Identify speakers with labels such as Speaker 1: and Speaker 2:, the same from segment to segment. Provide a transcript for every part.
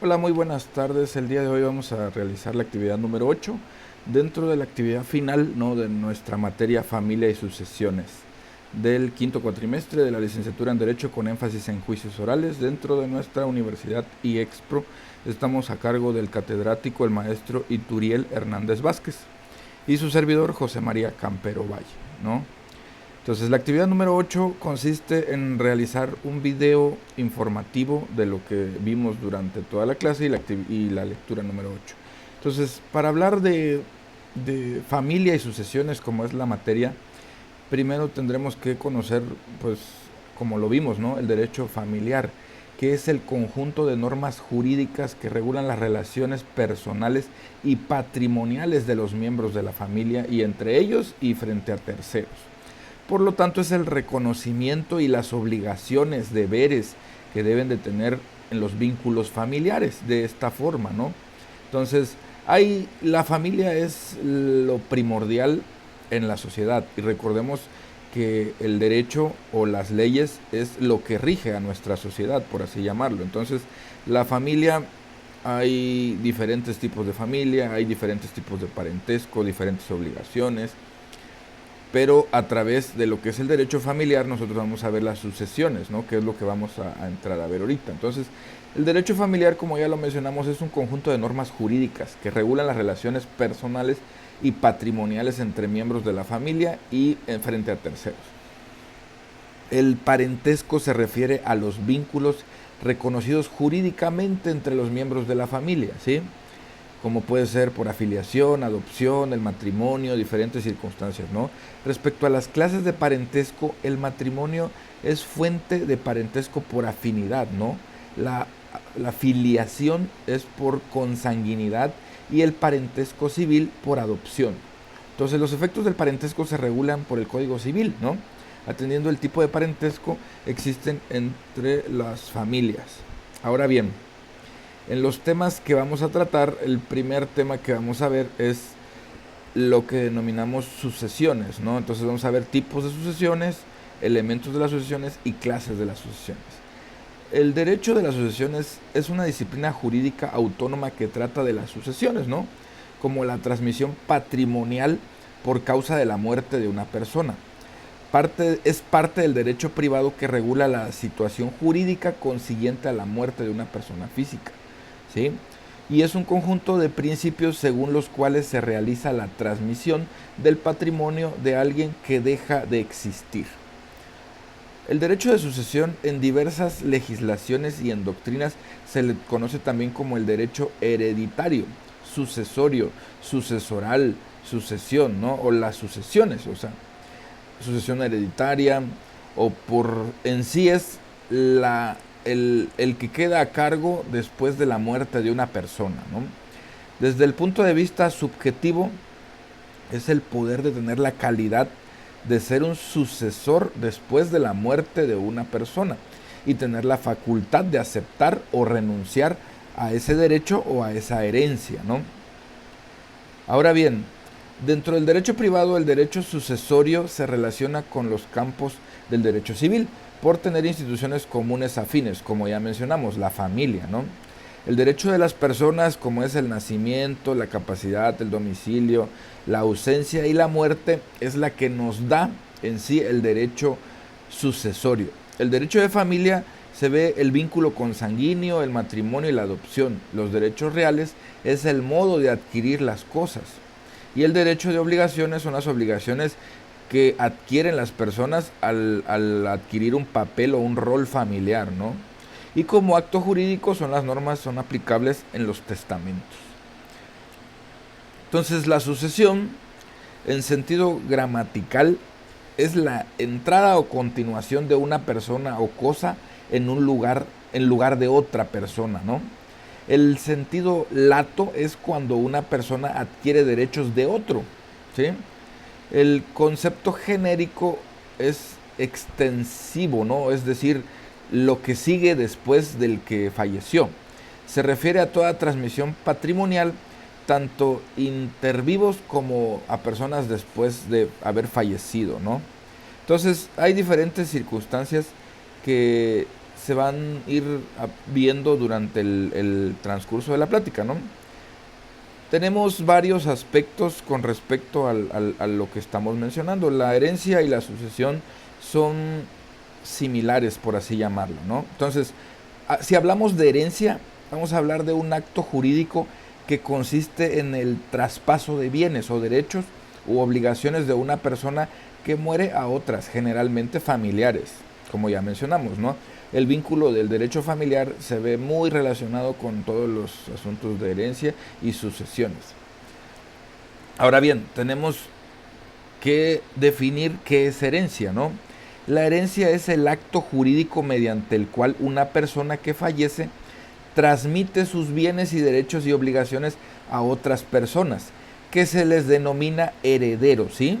Speaker 1: Hola, muy buenas tardes. El día de hoy vamos a realizar la actividad número 8 dentro de la actividad final, ¿no?, de nuestra materia Familia y Sucesiones del quinto cuatrimestre de la licenciatura en Derecho con énfasis en juicios orales dentro de nuestra universidad IEXPRO. Estamos a cargo del catedrático, el maestro Ituriel Hernández Vázquez, y su servidor José María Campero Valle, ¿no? Entonces, la actividad número 8 consiste en realizar un video informativo de lo que vimos durante toda la clase y la lectura número 8. Entonces, para hablar de familia y sucesiones, como es la materia, primero tendremos que conocer, pues, como lo vimos, ¿no?, el derecho familiar, que es el conjunto de normas jurídicas que regulan las relaciones personales y patrimoniales de los miembros de la familia y entre ellos y frente a terceros. Por lo tanto, es el reconocimiento y las obligaciones, deberes que deben de tener en los vínculos familiares de esta forma, ¿no? Entonces, la familia es lo primordial en la sociedad y recordemos que el derecho o las leyes es lo que rige a nuestra sociedad, por así llamarlo. Entonces, la familia, hay diferentes tipos de familia, hay diferentes tipos de parentesco, diferentes obligaciones, pero a través de lo que es el derecho familiar nosotros vamos a ver las sucesiones, ¿no?, que es lo que vamos a entrar a ver ahorita. Entonces, el derecho familiar, como ya lo mencionamos, es un conjunto de normas jurídicas que regulan las relaciones personales y patrimoniales entre miembros de la familia y frente a terceros. El parentesco se refiere a los vínculos reconocidos jurídicamente entre los miembros de la familia, ¿sí?, como puede ser por afiliación, adopción, el matrimonio, diferentes circunstancias, ¿no? Respecto a las clases de parentesco, el matrimonio es fuente de parentesco por afinidad, ¿no? La filiación es por consanguinidad y el parentesco civil por adopción. Entonces, los efectos del parentesco se regulan por el Código Civil, ¿no?, atendiendo el tipo de parentesco existen entre las familias. Ahora bien, en los temas que vamos a tratar, el primer tema que vamos a ver es lo que denominamos sucesiones, ¿no? Entonces vamos a ver tipos de sucesiones, elementos de las sucesiones y clases de las sucesiones. El derecho de las sucesiones es una disciplina jurídica autónoma que trata de las sucesiones, ¿no?, como la transmisión patrimonial por causa de la muerte de una persona. Es parte del derecho privado que regula la situación jurídica consiguiente a la muerte de una persona física, ¿sí? Y es un conjunto de principios según los cuales se realiza la transmisión del patrimonio de alguien que deja de existir. El derecho de sucesión en diversas legislaciones y en doctrinas se le conoce también como el derecho hereditario, sucesorio, sucesoral, sucesión, ¿no?, o las sucesiones, o sea, sucesión hereditaria, o por en sí es el que queda a cargo después de la muerte de una persona, ¿no? Desde el punto de vista subjetivo, es el poder de tener la calidad de ser un sucesor después de la muerte de una persona y tener la facultad de aceptar o renunciar a ese derecho o a esa herencia, ¿no? Ahora bien, dentro del derecho privado, el derecho sucesorio se relaciona con los campos del derecho civil por tener instituciones comunes afines, como ya mencionamos, la familia, ¿no? El derecho de las personas, como es el nacimiento, la capacidad, el domicilio, la ausencia y la muerte, es la que nos da en sí el derecho sucesorio. El derecho de familia se ve el vínculo consanguíneo, el matrimonio y la adopción. Los derechos reales es el modo de adquirir las cosas. Y el derecho de obligaciones son las obligaciones que adquieren las personas al adquirir un papel o un rol familiar, ¿no? Y como acto jurídico son las normas, son aplicables en los testamentos. Entonces, la sucesión, en sentido gramatical, es la entrada o continuación de una persona o cosa en lugar de otra persona, ¿no? El sentido lato es cuando una persona adquiere derechos de otro, ¿sí? El concepto genérico es extensivo, ¿no? Es decir, lo que sigue después del que falleció. Se refiere a toda transmisión patrimonial, tanto intervivos como a personas después de haber fallecido, ¿no? Entonces, hay diferentes circunstancias que se van a ir viendo durante el transcurso de la plática, ¿no? Tenemos varios aspectos con respecto a lo que estamos mencionando. La herencia y la sucesión son similares, por así llamarlo, ¿no? Entonces, si hablamos de herencia, vamos a hablar de un acto jurídico que consiste en el traspaso de bienes o derechos u obligaciones de una persona que muere a otras, generalmente familiares, como ya mencionamos, ¿no? El vínculo del derecho familiar se ve muy relacionado con todos los asuntos de herencia y sucesiones. Ahora bien, tenemos que definir qué es herencia, ¿no? La herencia es el acto jurídico mediante el cual una persona que fallece transmite sus bienes y derechos y obligaciones a otras personas, que se les denomina heredero, ¿sí?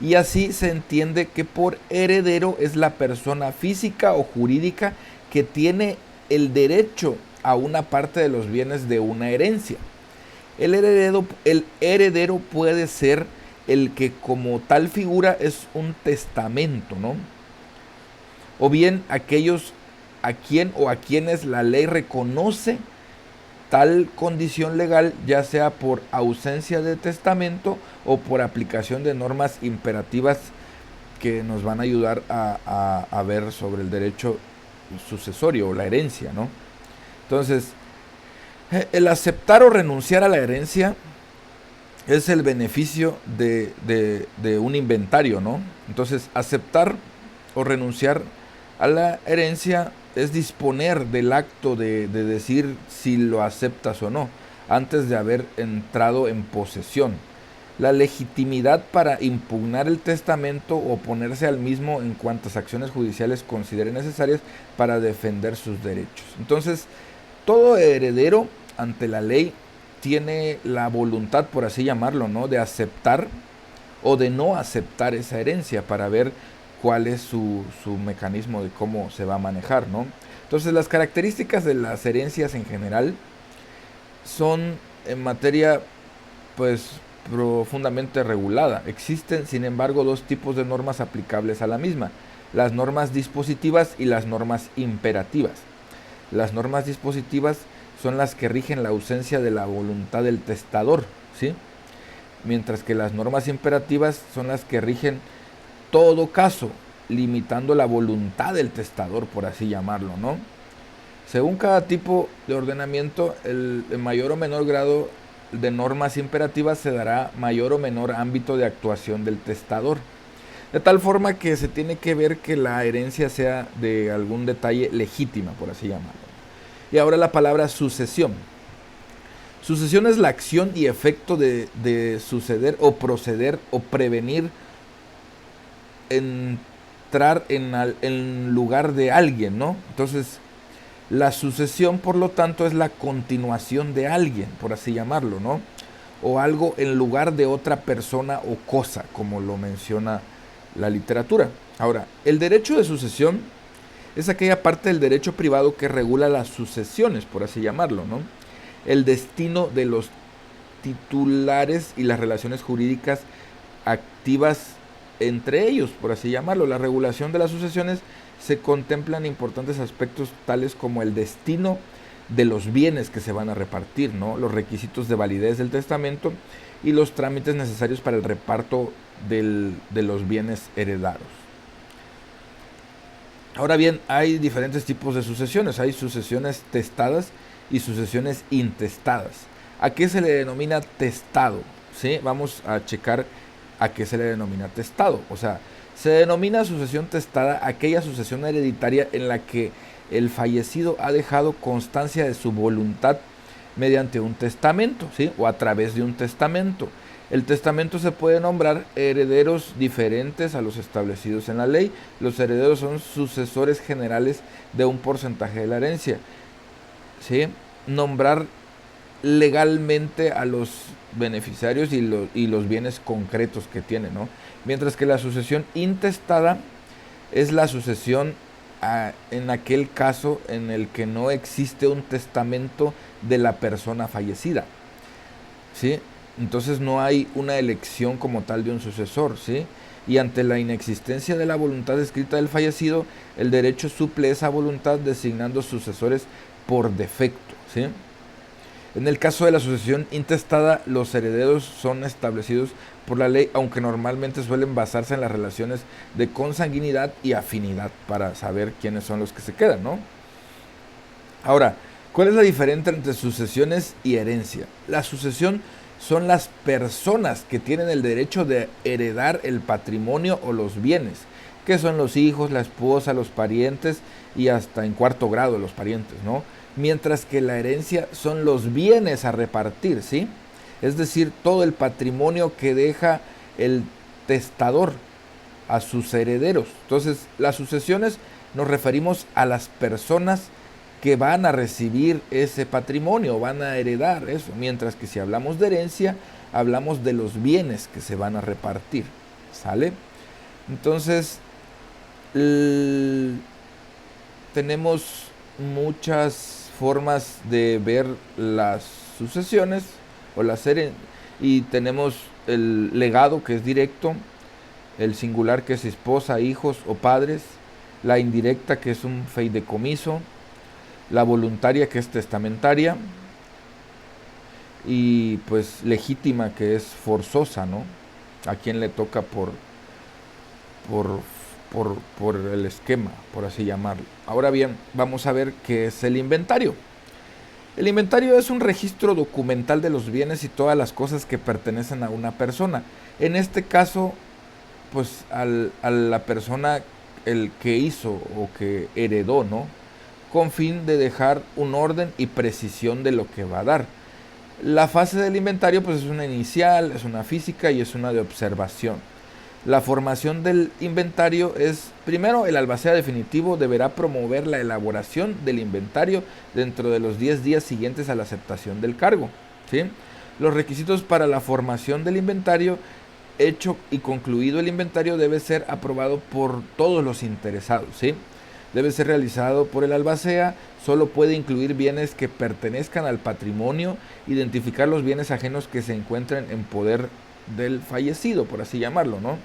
Speaker 1: Y así se entiende que por heredero es la persona física o jurídica que tiene el derecho a una parte de los bienes de una herencia. El heredero puede ser el que como tal figura es un testamento, ¿no? O bien aquellos a quien o a quienes la ley reconoce tal condición legal, ya sea por ausencia de testamento o por aplicación de normas imperativas que nos van a ayudar a ver sobre el derecho sucesorio o la herencia, ¿no? Entonces, el aceptar o renunciar a la herencia es el beneficio de un inventario, ¿no? Entonces, aceptar o renunciar a la herencia es disponer del acto de decir si lo aceptas o no, antes de haber entrado en posesión. La legitimidad para impugnar el testamento o oponerse al mismo en cuantas acciones judiciales considere necesarias para defender sus derechos. Entonces, todo heredero ante la ley tiene la voluntad, por así llamarlo, ¿no?, de aceptar o de no aceptar esa herencia para ver cuál es su mecanismo de cómo se va a manejar, ¿no? Entonces, las características de las herencias en general son en materia, pues, profundamente regulada. Existen, sin embargo, dos tipos de normas aplicables a la misma: las normas dispositivas y las normas imperativas. Las normas dispositivas son las que rigen la ausencia de la voluntad del testador, ¿sí? Mientras que las normas imperativas son las que rigen todo caso, limitando la voluntad del testador, por así llamarlo, ¿no? Según cada tipo de ordenamiento, el mayor o menor grado de normas imperativas se dará mayor o menor ámbito de actuación del testador, de tal forma que se tiene que ver que la herencia sea de algún detalle legítima, por así llamarlo. Y ahora la palabra sucesión. Sucesión es la acción y efecto de suceder o proceder o prevenir entrar en lugar de alguien, ¿no? Entonces, la sucesión, por lo tanto, es la continuación de alguien, por así llamarlo, ¿no? O algo en lugar de otra persona o cosa, como lo menciona la literatura. Ahora, el derecho de sucesión es aquella parte del derecho privado que regula las sucesiones, por así llamarlo, ¿no? El destino de los titulares y las relaciones jurídicas activas entre ellos, por así llamarlo. La regulación de las sucesiones se contemplan importantes aspectos tales como el destino de los bienes que se van a repartir, ¿no?, los requisitos de validez del testamento y los trámites necesarios para el reparto de los bienes heredados. Ahora bien, hay diferentes tipos de sucesiones. Hay sucesiones testadas y sucesiones intestadas. ¿A qué se le denomina testado? ¿Sí? Vamos a checar a qué se le denomina testado. O sea, se denomina sucesión testada aquella sucesión hereditaria en la que el fallecido ha dejado constancia de su voluntad mediante un testamento, ¿sí?, o a través de un testamento. El testamento se puede nombrar herederos diferentes a los establecidos en la ley. Los herederos son sucesores generales de un porcentaje de la herencia, ¿sí? Nombrar legalmente a los beneficiarios y los bienes concretos que tienen, ¿no? Mientras que la sucesión intestada es la sucesión en aquel caso en el que no existe un testamento de la persona fallecida, ¿sí? Entonces no hay una elección como tal de un sucesor, ¿sí? y ante la inexistencia de la voluntad escrita del fallecido, el derecho suple esa voluntad designando sucesores por defecto, ¿sí? En el caso de la sucesión intestada, los herederos son establecidos por la ley, aunque normalmente suelen basarse en las relaciones de consanguinidad y afinidad para saber quiénes son los que se quedan, ¿no? Ahora, ¿cuál es la diferencia entre sucesiones y herencia? La sucesión son las personas que tienen el derecho de heredar el patrimonio o los bienes, que son los hijos, la esposa, los parientes y hasta en cuarto grado los parientes, ¿no? Mientras que la herencia son los bienes a repartir, ¿sí? Es decir, todo el patrimonio que deja el testador a sus herederos. Entonces, las sucesiones nos referimos a las personas que van a recibir ese patrimonio, van a heredar eso, mientras que si hablamos de herencia, hablamos de los bienes que se van a repartir, ¿sale? Entonces, tenemos muchas formas de ver las sucesiones o las herencias, y tenemos el legado, que es directo, el singular, que es esposa, hijos o padres, la indirecta, que es un fideicomiso, la voluntaria, que es testamentaria, y pues legítima, que es forzosa, ¿no? A quien le toca por el esquema, por así llamarlo. Ahora bien, vamos a ver qué es el inventario. El inventario es un registro documental de los bienes y todas las cosas que pertenecen a una persona. En este caso, pues a la persona el que hizo o que heredó, ¿no? Con fin de dejar un orden y precisión de lo que va a dar. La fase del inventario pues es una inicial, es una física y es una de observación. La formación del inventario es, primero, el albacea definitivo deberá promover la elaboración del inventario dentro de los 10 días siguientes a la aceptación del cargo, ¿sí? Los requisitos para la formación del inventario: hecho y concluido el inventario debe ser aprobado por todos los interesados, ¿sí? Debe ser realizado por el albacea, solo puede incluir bienes que pertenezcan al patrimonio, identificar los bienes ajenos que se encuentren en poder del fallecido, por así llamarlo, ¿no?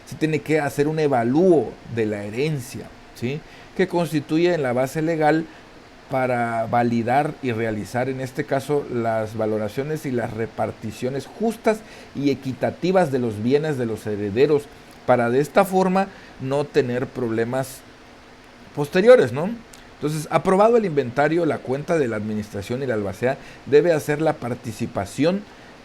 Speaker 1: Se tiene que hacer un evalúo de la herencia, ¿sí? Que constituye en la base legal para validar y realizar, en este caso, las valoraciones y las reparticiones justas y equitativas de los bienes de los herederos, para de esta forma no tener problemas posteriores, ¿no? Entonces, aprobado el inventario, la cuenta de la administración y la albacea debe hacer la participación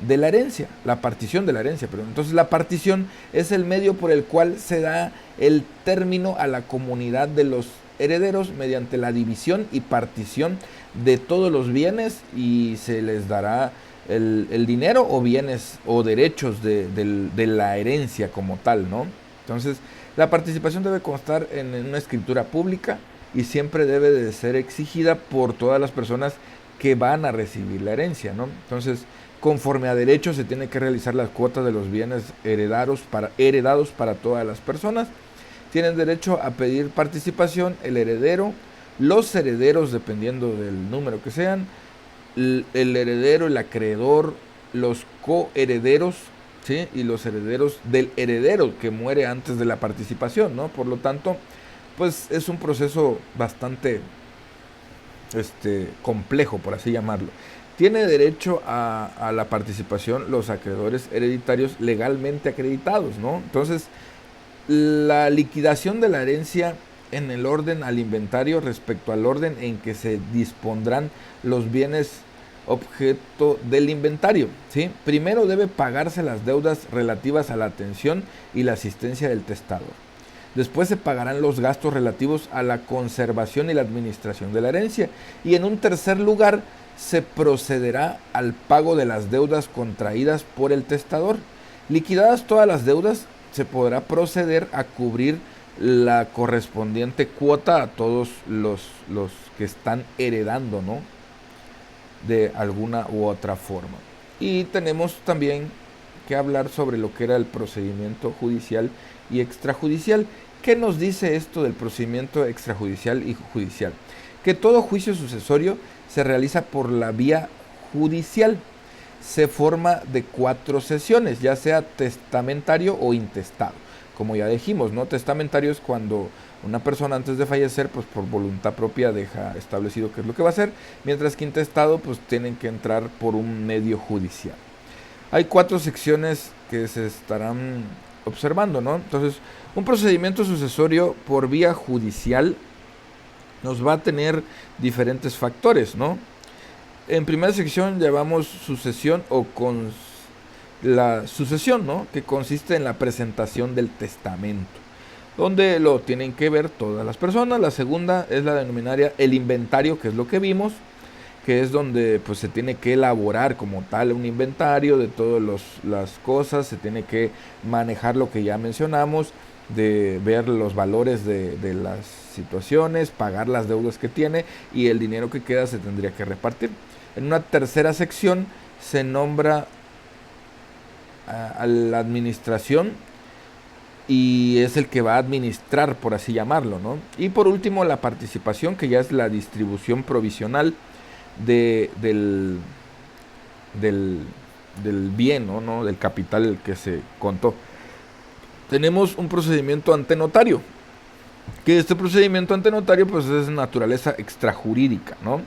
Speaker 1: de la herencia, la partición de la herencia, perdón. Entonces, la partición es el medio por el cual se da el término a la comunidad de los herederos mediante la división y partición de todos los bienes, y se les dará el dinero o bienes o derechos de la herencia como tal, ¿no? Entonces, la participación debe constar en una escritura pública y siempre debe de ser exigida por todas las personas que van a recibir la herencia, ¿no? Entonces, conforme a derecho, se tiene que realizar las cuotas de los bienes heredados para todas las personas. Tienen derecho a pedir participación el heredero, los herederos, dependiendo del número que sean, el heredero, el acreedor, los coherederos, ¿sí? Y los herederos del heredero que muere antes de la participación, ¿no? Por lo tanto, pues es un proceso bastante complejo, por así llamarlo. Tiene derecho a la participación los acreedores hereditarios legalmente acreditados, ¿no? Entonces, la liquidación de la herencia en el orden al inventario respecto al orden en que se dispondrán los bienes objeto del inventario, ¿sí? Primero debe pagarse las deudas relativas a la atención y la asistencia del testador. Después se pagarán los gastos relativos a la conservación y la administración de la herencia. Y en un tercer lugar, se procederá al pago de las deudas contraídas por el testador. Liquidadas todas las deudas, se podrá proceder a cubrir la correspondiente cuota a todos los que están heredando, ¿no? De alguna u otra forma. Y tenemos también que hablar sobre lo que era el procedimiento judicial y extrajudicial. ¿Qué nos dice esto del procedimiento extrajudicial y judicial? Que todo juicio sucesorio se realiza por la vía judicial. Se forma de 4 sesiones, ya sea testamentario o intestado. como ya dijimos, ¿no? Testamentario es cuando una persona antes de fallecer, pues por voluntad propia deja establecido qué es lo que va a hacer, mientras que intestado, pues tienen que entrar por un medio judicial. Hay 4 secciones que se estarán observando, ¿no? Entonces, un procedimiento sucesorio por vía judicial nos va a tener diferentes factores, ¿no? En primera sección llevamos sucesión o con la sucesión, ¿no? Que consiste en la presentación del testamento, donde lo tienen que ver todas las personas. La segunda es la denominaria el inventario, que es lo que vimos, que es donde pues se tiene que elaborar como tal un inventario de todas las cosas, se tiene que manejar lo que ya mencionamos, de ver los valores de las situaciones, pagar las deudas que tiene y el dinero que queda se tendría que repartir. En una tercera sección se nombra a la administración y es el que va a administrar, por así llamarlo, ¿no? Y por último la participación, que ya es la distribución provisional del bien, ¿no? Del capital que se contó. Tenemos un procedimiento ante notario, que este procedimiento ante notario pues es de naturaleza extrajurídica, ¿no?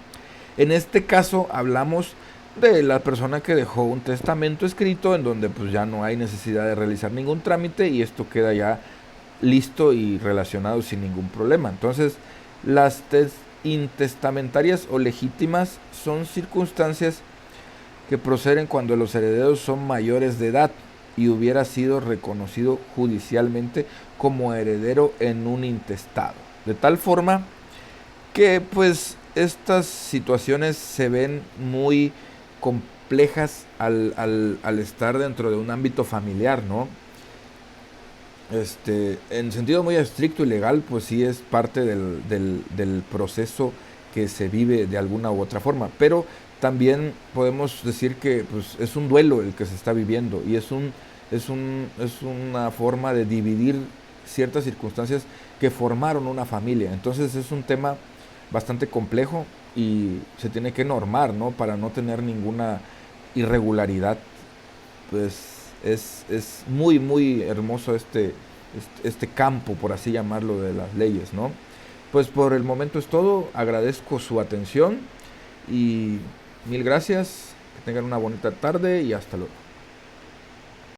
Speaker 1: En este caso hablamos de la persona que dejó un testamento escrito en donde pues ya no hay necesidad de realizar ningún trámite y esto queda ya listo y relacionado sin ningún problema. Entonces, las intestamentarias o legítimas son circunstancias que proceden cuando los herederos son mayores de edad y hubiera sido reconocido judicialmente como heredero en un intestado. De tal forma que pues estas situaciones se ven muy complejas al estar dentro de un ámbito familiar, ¿no? En sentido muy estricto y legal, pues sí es parte del proceso que se vive de alguna u otra forma, pero también podemos decir que pues, es un duelo el que se está viviendo y es una forma de dividir ciertas circunstancias que formaron una familia. Entonces es un tema bastante complejo y se tiene que normar, ¿no? Para no tener ninguna irregularidad. Pues es muy, muy hermoso este campo, por así llamarlo, de las leyes, ¿no? Pues por el momento es todo. Agradezco su atención y mil gracias. Que tengan una bonita tarde y hasta luego.